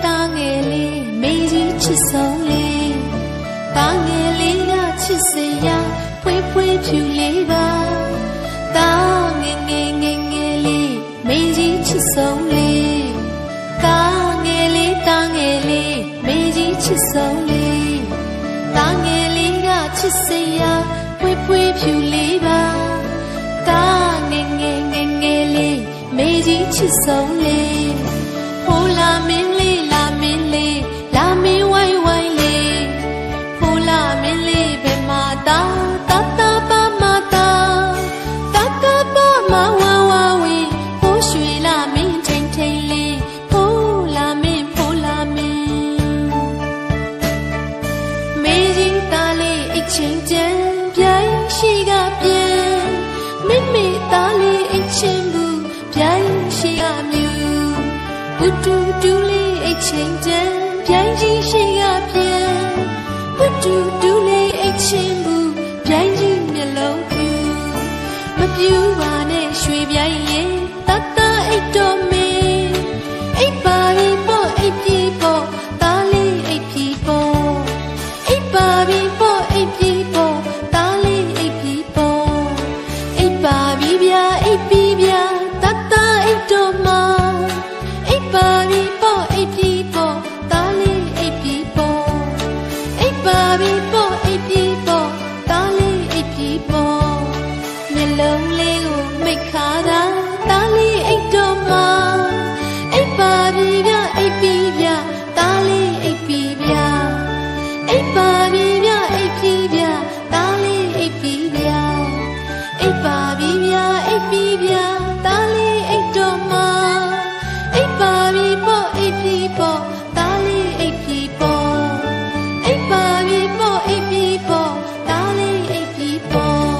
တာငယ်လေးမေကြီးချစ်ဆုံးလေးတာငယ်လေးကချစ်စရာဖွေးဖွေးဖြူလေးပါတာငယ်ငယ်ငယ်ငယ်လေးမေကြီးချစ်ဆုံးလေးတာငယ်လေးတာငယ်လေးမေကြီးချစ်ဆုံးလေးတာငယ်လေးကချစ်စရာဖွေးဖွေးဖြူလေးပါတာငယ်ငယ်ငယ်ငယ်လေးမေကြီးချစ်ဆုံးလေးဟိုလာမင်းလေးလာမင်းလေးလာမင်းဝိုင်းဝိုင်းလေးဟိုလာမင်းလေးဘယ်မှာတာတာတာပါမတာတာတာပါမဝါဝါဝေဟိုရွှေလာမင်းထိန်ထိန်လေးဟိုလာမင်းဟိုလာမင်းမေကြီးသားလေးအိတ်ချင်းကျန်ပြိုင်ရှိကပြန်မိမိသားလေးအိတ်ချင်းဘူးပြိုင်ရှိကမြူဘူတူတူလေးအိတ်ချင်းတန်ပြိုင်ကြီးရှိကပြန်ဘူတူတူလေးအိတ်ချင်းဘူးပြိုင်ကြီးမျက်လုံးပြူမပြူပါနဲ့ရွှေပြိုင်ရင်တတအိတ်တော်မင်းအိတ်ပါပြီပေါ့အိတ်ပြီပေါ့သားလေးအိတ်ပြီပေါ့အိတ်ပါပြီပေါ့အိတ်ပြီပေါ့သားလေးအိတ်ပြီပေါ့အိတ်ပါပြီဗျာအိတ်ပြီဗျာတတအိတ်တော်မှာအိတ်ပါပြီပေါ့အိတ်ပြီပေါ့သားလေးအိတ်ပြီပေါ့အိတ်ပါပြီပေါ့အိတ်ပြီပေါ့သားလေးအိတ်ပြီပေါ့မျက်လုံးလေးကိုမိတ်ခါတာသားလေးအိတ်တော်မှာအိတ်ပါပြီဗျအိတ်ပြီဗျသားလေးအိတ်ပြီဗျအိတ်ပါပြီဗျအိတ်ပြီဗျသားလေးအိတ်ပြီဗျအိတ်ပါပြီဗျအိတ်ပြီဗျသားလေးအိတ်တော်မှာအိတ်ပါပြီပေါ့အိတ်ပြီပေါ့သားလေးအိတ်ပြီပေါ့အိတ်ပါပြီပေါ့အိတ်ပြီပေါ့သားလေးအိတ်ပြီပေါ့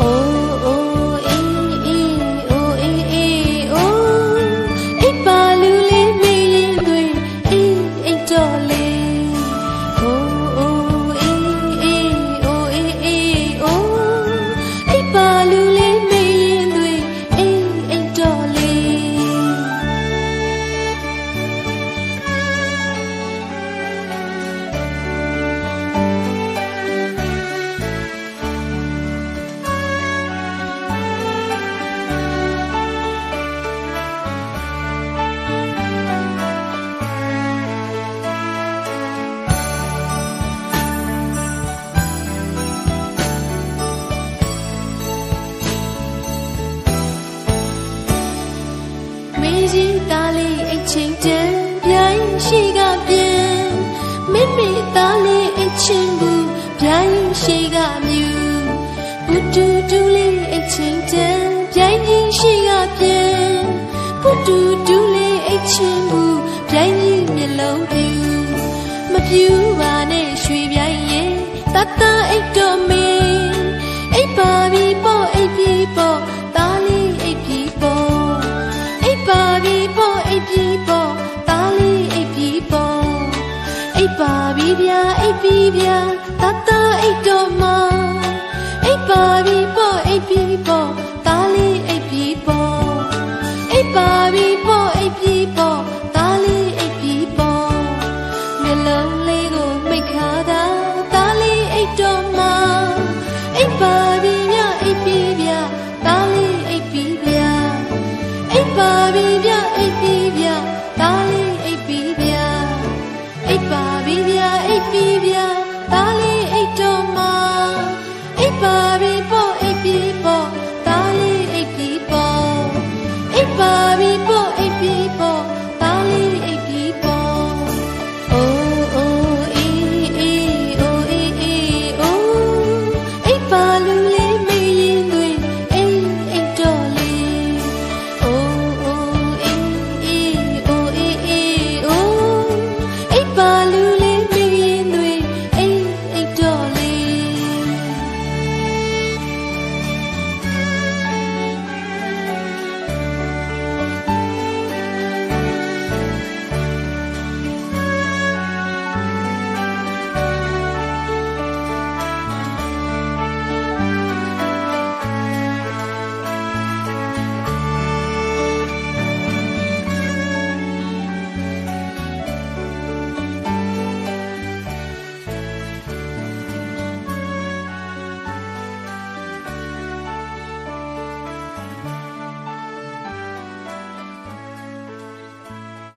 အိုးအိုးအေးအေးအိုးအေးအေးအိုးအိတ်ပါလူလေးမေးရင်တွေအေးအိတ်တော်လေးအိုးအိုးအေးအေးအိုးအေးအေးအိုးအိတ်ပါလူလေးမေးရင်တွေအေးအိတ်တော်လေးမေကြီးသားလေးအိတ်ချင်းတန်ပြိုင်ရှိကပြန်မိမိသားလေးအိတ်ချင်းဘူးပြိုင်ရှိကမြူဘူတူတူလေးအိတ်ချင်းတန်ပြိုင်ကြီးရှိကပြန်ဘူတူတူလေးအိတ်ချင်းဘူးပြိုင်ကြီးမျက်လုံးပြူမပြူပါနဲ့ရွှေပြိုင်ရင်တတအိတ်တော်မင်းအိတ်ပါပြီပေါ့အိတ်ပြီပေါ့သားလေးအိတ်ပြီပေါ့အိတ်ပါပြီပေါ့အိတ်ပြီပေါ့သားလေးအိတ်ပြီပေါ့အိတ်ပါပြီဗျာအိတ်ပြီဗျာတတအိတ်တော်မှာအိတ်ပါပြီပေါ့အိတ်ပြီပေါ့သားလေးအိတ်ပြီပေါ့အိတ်ပါပြီပေါ့အိတ်ပြီပေါ့